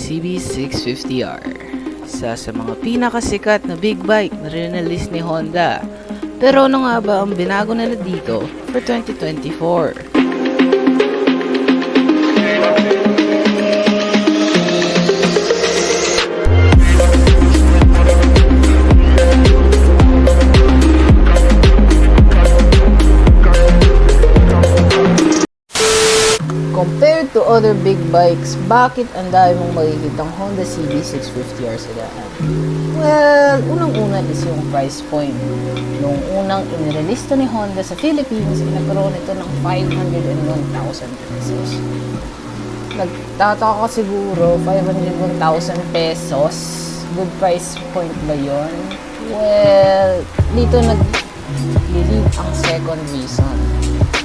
CB650R. Isa sa mga pinakasikat na big bike na rinalist ni Honda. Pero ano nga ba ang binago nila dito for 2024? Compared to other big bikes, bakit ang dami mong makikitang Honda CB650R sedan? Well, unang-una is yung price point. Nung unang inirelista ni Honda sa Philippines, pinagkaroon ito ng 501,000 pesos. Nagtataka ka siguro, 501,000 pesos, good price point ba yun? Well, dito nag-lead ang second reason.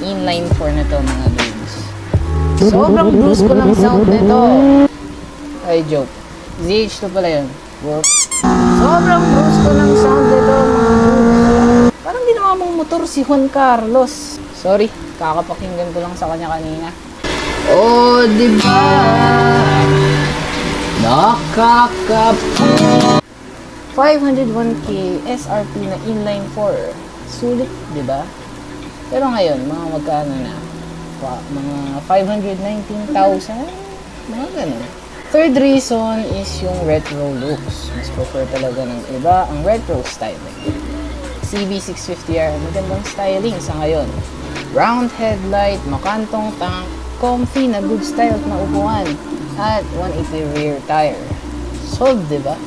Inline 4 na to mga dudes. Sobrang bruise ko ng sound nito. Ay, joke. ZH2 pala yun. Whoop. Sobrang bruise ko ng sound nito, mga dudes. Parang ginawa mong motor si Juan Carlos. Sorry, kakapakinggan ko lang sa kanya kanina. Oh, diba? Nakakapo. 501k SRP na inline 4. Sulit, diba? Pero ngayon, mga magkano na? Mga 519,000, mga ganun. Third reason is yung retro looks. Mas prefer talaga ng iba ang retro styling. CB650R, magandang styling sa ngayon. Round headlight, makantong tank, comfy na good style na upuan, at 180 rear tire. Solved, diba?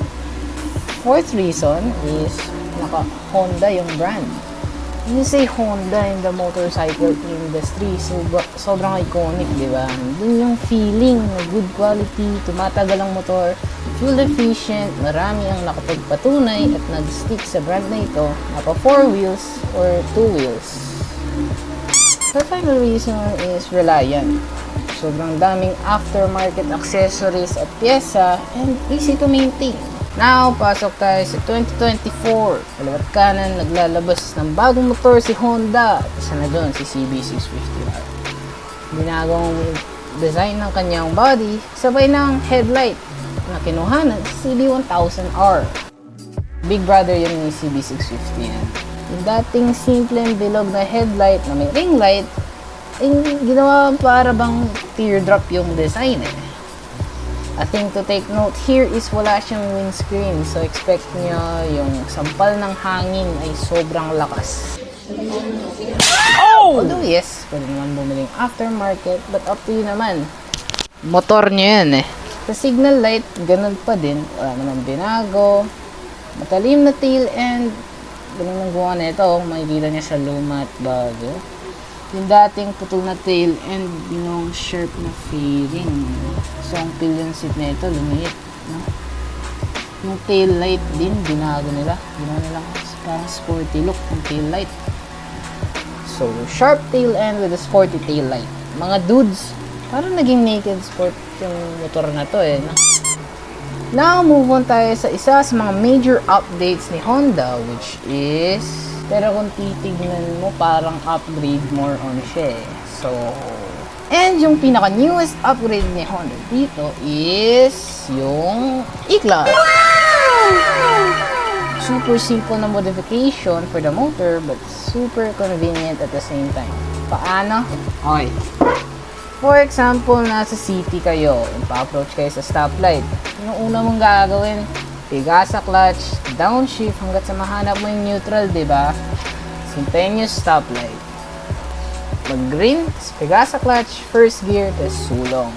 Fourth reason is naka-Honda yung brand. When you say Honda in the motorcycle industry, sobrang iconic, di ba? Dun yung feeling na good quality, tumatagal ang motor, fuel efficient, marami ang nakapagpatunay at nag-stick sa brand na ito, naka 4 wheels or 2 wheels. The final reason is reliant. Sobrang daming aftermarket accessories at pyesa and easy to maintain. Now, pasok tayo sa 2024. Kaliwat kanan, naglalabas ng bagong motor si Honda. Isa na doon, si CB650R. Ginagawang design ng kanyang body, sabay ng headlight na kinuha ng CB1000R. Big brother yun ni CB650 yan. Yung dating simple and bilog na headlight na may ring light, ay ginawa para bang teardrop yung design eh. A thing to take note here is wala siyang windscreen, so expect nyo yung sampal ng hangin ay sobrang lakas. Oh! Although yes, pwede naman bumiling aftermarket, but up to you naman. Motor nyo yan eh. Sa signal light, ganun pa din. Wala naman binago. Matalim na tail end. Ganun ang gawa na ito. Makikita niya sa luma at bago. Yung dating putol na tail end, yung sharp na fairing. So, ang pillion seat na ito, lumiit. No? Yung tail light din, binago nila. Ginawa nila parang sporty look ng tail light. So, sharp tail end with a sporty tail light. Mga dudes, parang naging naked sport yung motor na to eh. No? Now, move on tayo sa isa sa mga major updates ni Honda, which is... Pero kung titignan mo, parang upgrade more on siya eh. So, and yung pinaka-newest upgrade ni Honda dito is yung E-Clutch. Super simple na modification for the motor but super convenient at the same time. Paano? Okay. For example, nasa city kayo, pa-approach kayo sa stoplight. Yung una mong gagawin, piga sa clutch, downshift hanggat sa mahanap mo yung neutral, diba? Sintayin yung stoplight. Mag-green, piga sa clutch, first gear, tapos sulong.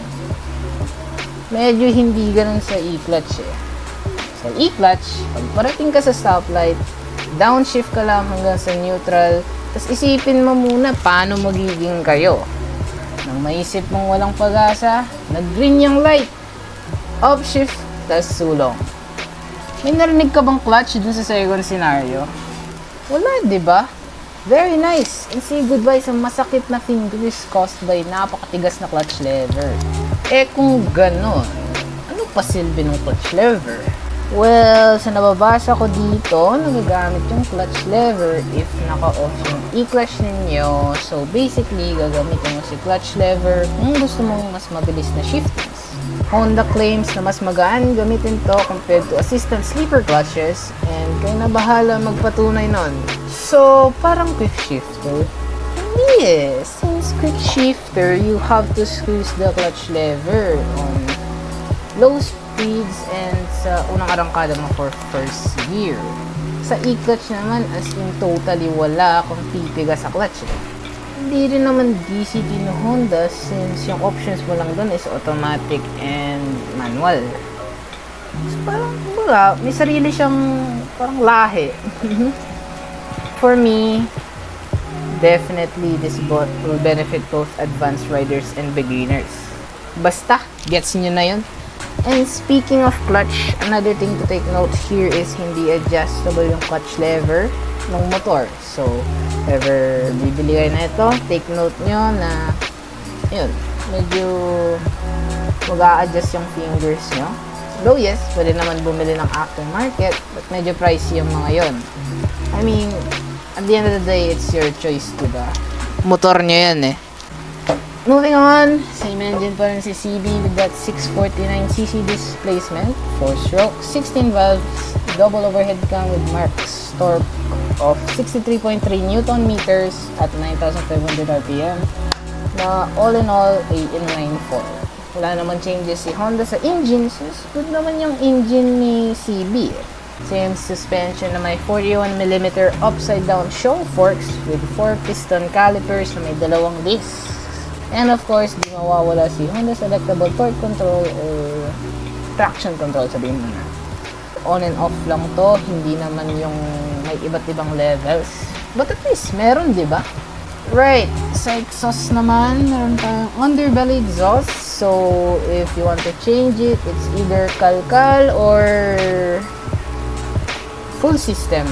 Medyo hindi ganun sa e-clutch eh. Sa e-clutch, pag parating ka sa stoplight, downshift ka lang hanggang sa neutral, tapos isipin mo muna paano magiging kayo. Nang maisip mong walang pag-asa, nag-green yung light, upshift, tapos sulong. May narinig ka bang clutch dun sa second scenario? Wala, di ba? Very nice. And say goodbye sa masakit na fingers caused by napakatigas na clutch lever. Eh kung ganon, ano pa silbi ng clutch lever? Well, sa nababasa ko dito, nagagamit yung clutch lever if naka-off yung e-clutch ninyo. So basically, gagamitin mo si clutch lever kung gusto mong mas mabilis na shiftings. Honda claims na mas magaan gamitin to compared to assistant sleeper clutches, and kayo na bahala magpatunay nun. So, parang quick shifter? Yes, since quick shifter, you have to squeeze the clutch lever on low speeds and sa unang arangkada mo for first gear. Sa e-clutch naman, as in totally wala kung pipiga sa clutch. Hindi rin naman DCT na Honda since yung options mo lang dun is automatic and manual. So parang wala, may sarili siyang parang lahi. For me, definitely this bot will benefit both advanced riders and beginners. Basta, gets nyo na yun. And speaking of clutch, another thing to take note here is hindi adjustable yung clutch lever ng motor. So, ever bibili kayo na ito, take note nyo na yun, medyo mag-a-adjust yung fingers nyo. Though yes, pwede naman bumili ng aftermarket, but medyo pricey yung mga yon. I mean, at the end of the day, it's your choice, diba? Motor nyo yan eh. Moving on, same engine pa rin si CB with that 649cc displacement, 4-stroke, 16 valves, double overhead cam with max torque of 63.3 Newton meters at 9,500 RPM. Na all in all, a inline 4. Wala naman changes si Honda sa engine, since good naman yung engine ni CB. Same suspension na may 41mm upside down show forks with 4 piston calipers na may dalawang discs. And of course, di mawawala si Honda Selectable Torque Control or Traction Control, sabihin mo na. On and off lang to, hindi naman yung may iba't ibang levels. But at least, meron, di ba? Right, sa exhaust naman, meron tayong underbelly exhaust. So, if you want to change it, it's either kalkal or full system.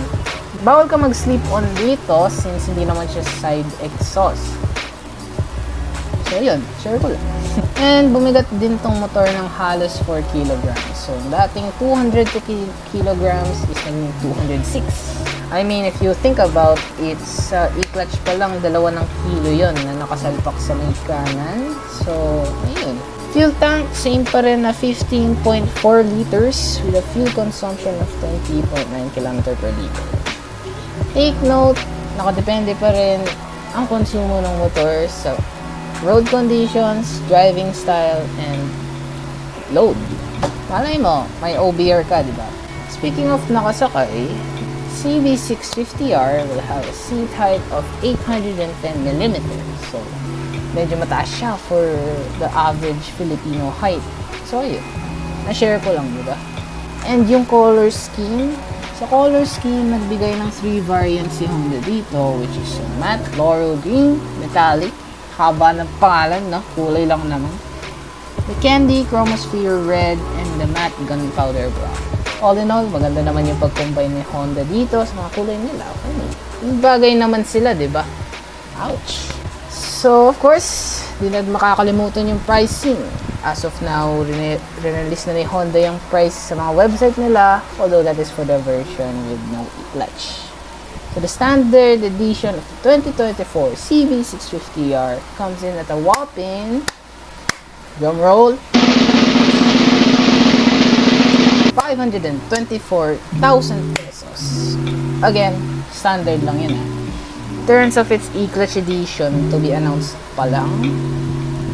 Bawal ka mag-sleep on dito since hindi naman siya side exhaust. So, yun. Share ko lang. And, bumigat din tong motor ng halos 4 kilograms. So, dating 200 kilograms is naging 206. I mean, if you think about it, sa e-clutch pa lang, 2 kilo yun na nakasalpak sa may kanan. So, ayun. Fuel tank, same pa rin na 15.4 liters with a fuel consumption of 20.9 km per liter. Take note, nakadepende pa rin ang konsumo ng motor sa road conditions, driving style, and load. Malay mo, may OBR ka, di ba? Speaking of nakasakay, CB650R will have a seat height of 810mm. So, medyo mataas siya for the average Filipino height. So, ayun. Na-share ko lang, di ba? And yung color scheme, sa color scheme, nagbigay ng 3 variants si Honda dito, which is matte, laurel green, metallic, haba ng pangalan, no? Kulay lang naman. The candy, chromosphere red, and the matte gunpowder brown. All in all, maganda naman yung pag-combine ni Honda dito sa mga kulay nila. Yung bagay naman sila, di ba? Ouch! So, of course, di na makakalimutan yung pricing. As of now, release na ni Honda yung price sa mga website nila, although that is for the version with no e-clutch. So, the standard edition of the 2024 CB650R comes in at a whopping, drum roll, 524,000 pesos. Again, standard lang yun eh. In terms of its e-clutch edition, to be announced pa lang.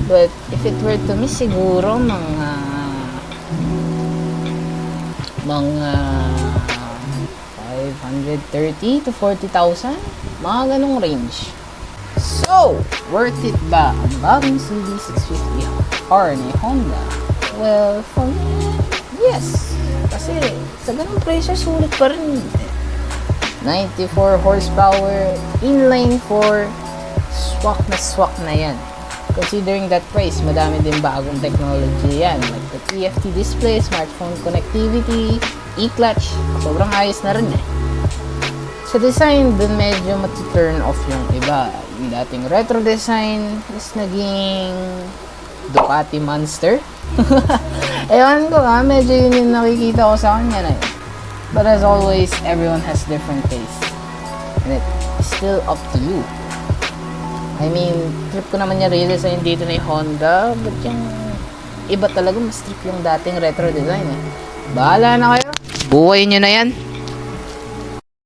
But if it were to me, siguro mga 530 to 40,000, mga ganong range. So, worth it ba ang bagong CB650R ni Honda? Well, for me, yes. Kasi sa ganong presyo, sulit pa rin. 94 horsepower, inline 4, swak na yan. Considering that price, madami din bagong technology yan. Like the TFT display, smartphone connectivity, e-clutch, sobrang ayos na rin eh. Sa design, dun medyo mati-turn off yung iba. Yung dating retro design is naging Ducati Monster. Ewan ko medyo yun yung nakikita ko sa kanya na yun. But as always, everyone has different taste. And it's still up to you. I mean, trip ko naman yung redesign dito ni Honda, but yung iba talaga, mas strict yung dating retro design eh. Bahala na kayo. Buhay nyo na yan.